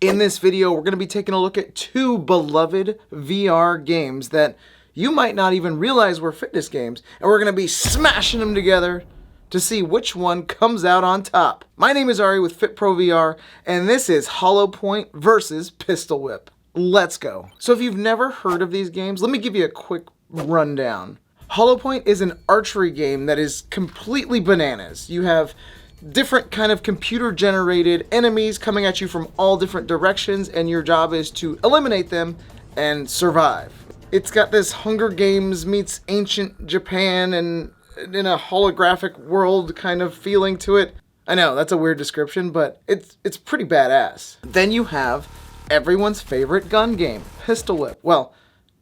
In this video, we're going to be taking a look at two beloved VR games that you might not even realize were fitness games, and we're going to be smashing them together to see which one comes out on top. My name is Ari with FitPro VR, and this is Holopoint versus Pistol Whip. Let's go. So if you've never heard of these games, let me give you a quick rundown. Holopoint is an archery game that is completely bananas. You have different kind of computer-generated enemies coming at you from all different directions, and your job is to eliminate them and survive. It's got this Hunger Games meets ancient Japan and in a holographic world kind of feeling to it. I know, that's a weird description, but it's pretty badass. Then you have everyone's favorite gun game, Pistol Whip. Well,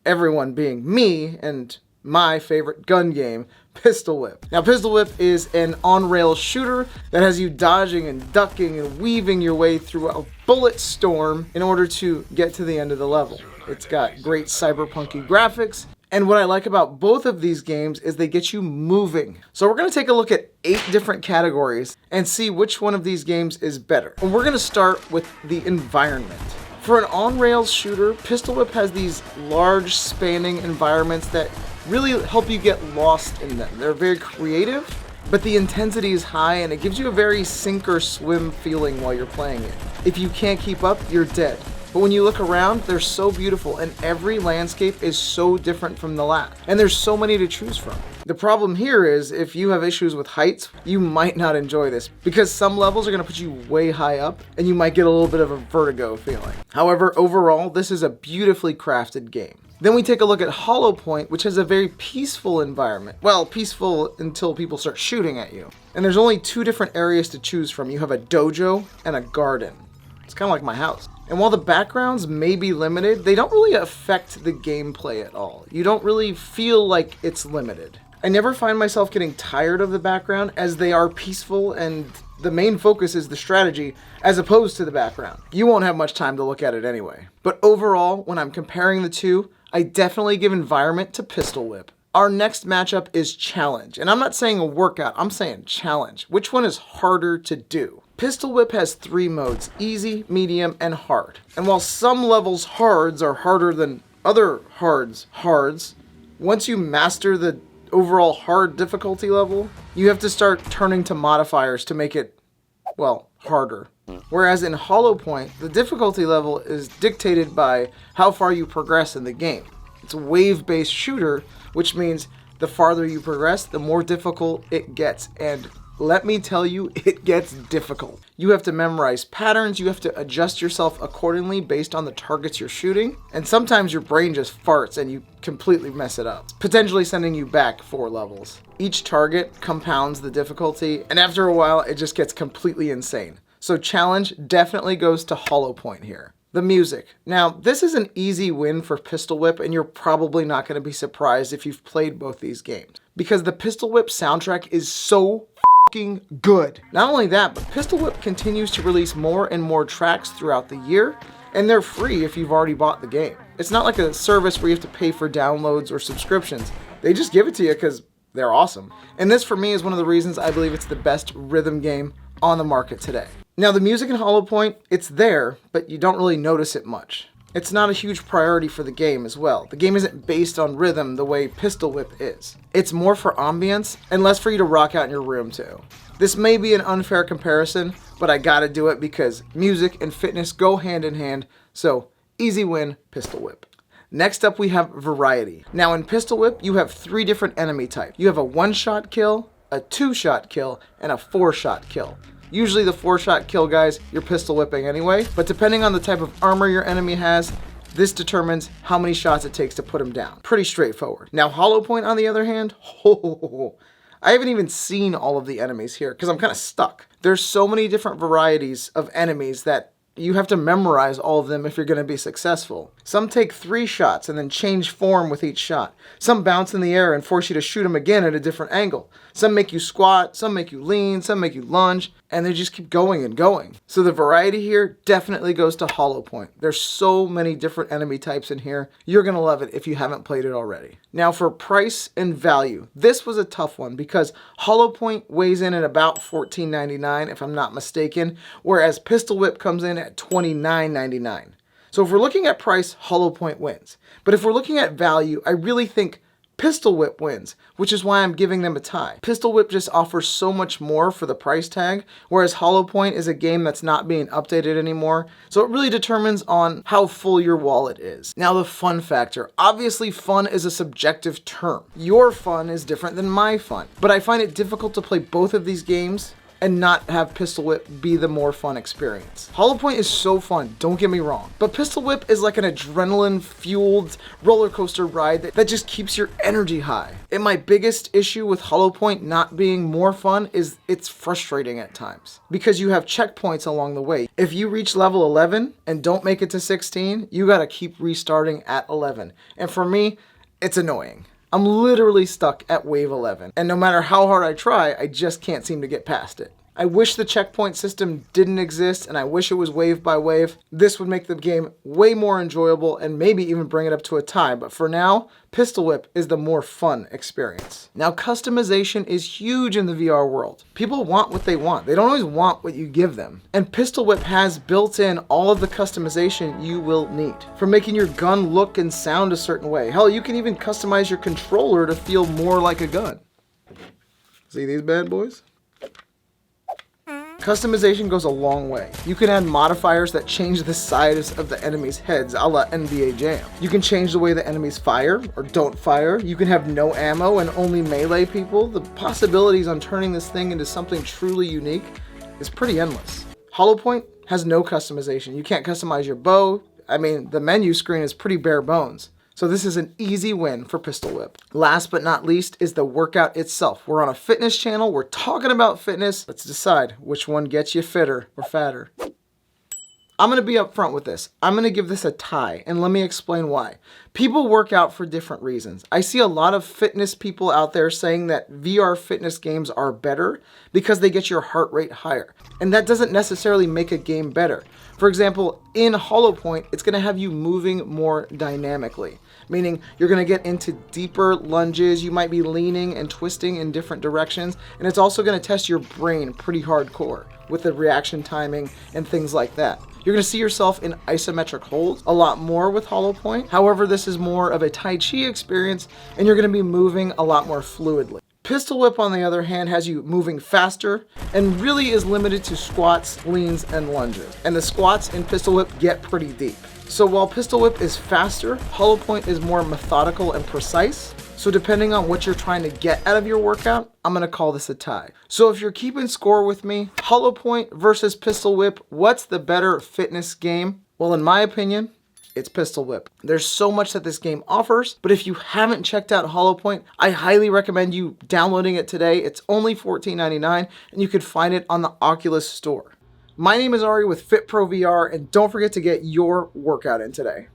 everyone being me and my favorite gun game, Pistol Whip. Now, Pistol Whip is an on-rail shooter that has you dodging and ducking and weaving your way through a bullet storm in order to get to the end of the level. It's got great cyberpunky graphics, and what I like about both of these games is they get you moving. So we're going to take a look at 8 different categories and see which one of these games is better. And we're going to start with the environment. For an on-rails shooter, Pistol Whip has these large spanning environments that really help you get lost in them. They're very creative, but the intensity is high and it gives you a very sink or swim feeling while you're playing it. If you can't keep up, you're dead. But when you look around, they're so beautiful and every landscape is so different from the last. And there's so many to choose from. The problem here is if you have issues with heights, you might not enjoy this because some levels are going to put you way high up and you might get a little bit of a vertigo feeling. However, overall, this is a beautifully crafted game. Then we take a look at Holopoint, which has a very peaceful environment. Well, peaceful until people start shooting at you. And there's only 2 different areas to choose from. You have a dojo and a garden. It's kind of like my house. And while the backgrounds may be limited, they don't really affect the gameplay at all. You don't really feel like it's limited. I never find myself getting tired of the background as they are peaceful and the main focus is the strategy as opposed to the background. You won't have much time to look at it anyway. But overall, when I'm comparing the two, I definitely give environment to Pistol Whip. Our next matchup is challenge. And I'm not saying a workout, I'm saying challenge. Which one is harder to do? Pistol Whip has 3 modes, easy, medium, and hard. And while some levels hards are harder than other hards, once you master the overall hard difficulty level, you have to start turning to modifiers to make it, well, harder. Whereas in Holopoint, the difficulty level is dictated by how far you progress in the game. It's a wave-based shooter, which means the farther you progress, the more difficult it gets. And let me tell you, it gets difficult. You have to memorize patterns, you have to adjust yourself accordingly based on the targets you're shooting, and sometimes your brain just farts and you completely mess it up, potentially sending you back 4 levels. Each target compounds the difficulty, and after a while, it just gets completely insane. So challenge definitely goes to Holopoint here. The music. Now, this is an easy win for Pistol Whip, and you're probably not going to be surprised if you've played both these games, because the Pistol Whip soundtrack is so fucking good. Not only that, but Pistol Whip continues to release more and more tracks throughout the year, and they're free if you've already bought the game. It's not like a service where you have to pay for downloads or subscriptions. They just give it to you because they're awesome. And this, for me, is one of the reasons I believe it's the best rhythm game on the market today. Now, the music in Holopoint, it's there, but you don't really notice it much. It's not a huge priority for the game as well. The game isn't based on rhythm the way Pistol Whip is. It's more for ambience and less for you to rock out in your room to. This may be an unfair comparison, but I gotta do it because music and fitness go hand in hand, so easy win, Pistol Whip. Next up, we have variety. Now, in Pistol Whip, you have 3 different enemy types. You have a 1-shot kill, a 2-shot kill, and a 4-shot kill. Usually the 4-shot kill guys, you're pistol whipping anyway, but depending on the type of armor your enemy has, this determines how many shots it takes to put him down. Pretty straightforward. Now, Holopoint, on the other hand, I haven't even seen all of the enemies here because I'm kind of stuck. There's so many different varieties of enemies that you have to memorize all of them if you're going to be successful. Some take 3 shots and then change form with each shot. Some bounce in the air and force you to shoot them again at a different angle. Some make you squat, some make you lean, some make you lunge. and they just keep going and going. So the variety here definitely goes to Holopoint. There's so many different enemy types in here. You're gonna love it if you haven't played it already. Now for price and value, this was a tough one because Holopoint weighs in at about $14.99 if I'm not mistaken, whereas Pistol Whip comes in at $29.99. So if we're looking at price, Holopoint wins. But if we're looking at value, I really think Pistol Whip wins, which is why I'm giving them a tie. Pistol Whip just offers so much more for the price tag, whereas Holopoint is a game that's not being updated anymore, so it really determines on how full your wallet is. Now the fun factor. Obviously fun is a subjective term. Your fun is different than my fun, but I find it difficult to play both of these games and not have Pistol Whip be the more fun experience. Holopoint is so fun, don't get me wrong, but Pistol Whip is like an adrenaline-fueled roller coaster ride that just keeps your energy high. And my biggest issue with Holopoint not being more fun is it's frustrating at times because you have checkpoints along the way. If you reach level 11 and don't make it to 16, you gotta keep restarting at 11. And for me, it's annoying. I'm literally stuck at wave 11, and no matter how hard I try, I just can't seem to get past it. I wish the checkpoint system didn't exist, and I wish it was wave by wave. This would make the game way more enjoyable and maybe even bring it up to a tie, but for now, Pistol Whip is the more fun experience. Now, customization is huge in the VR world. People want what they want. They don't always want what you give them. And Pistol Whip has built in all of the customization you will need. From making your gun look and sound a certain way. Hell, you can even customize your controller to feel more like a gun. See these bad boys? Customization goes a long way. You can add modifiers that change the size of the enemy's heads, a la NBA Jam. You can change the way the enemies fire or don't fire. You can have no ammo and only melee people. The possibilities on turning this thing into something truly unique is pretty endless. Holopoint has no customization. You can't customize your bow. I mean, the menu screen is pretty bare bones. So this is an easy win for Pistol Whip. Last but not least is the workout itself. We're on a fitness channel. We're talking about fitness. Let's decide which one gets you fitter or fatter. I'm gonna be upfront with this. I'm gonna give this a tie, and let me explain why. People work out for different reasons. I see a lot of fitness people out there saying that VR fitness games are better because they get your heart rate higher. And that doesn't necessarily make a game better. For example, in Holopoint, it's gonna have you moving more dynamically, meaning you're gonna get into deeper lunges, you might be leaning and twisting in different directions, and it's also gonna test your brain pretty hardcore with the reaction timing and things like that. You're gonna see yourself in isometric holds a lot more with Holopoint. However, this is more of a Tai Chi experience, and you're gonna be moving a lot more fluidly. Pistol Whip, on the other hand, has you moving faster and really is limited to squats, leans, and lunges. And the squats in Pistol Whip get pretty deep. So while Pistol Whip is faster, Holopoint is more methodical and precise. So depending on what you're trying to get out of your workout, I'm gonna call this a tie. So if you're keeping score with me, Holopoint versus Pistol Whip, what's the better fitness game? Well, in my opinion, it's Pistol Whip. There's so much that this game offers, but if you haven't checked out Holopoint, I highly recommend you downloading it today. It's only $14.99, and you can find it on the Oculus store. My name is Ari with FitPro VR, and don't forget to get your workout in today.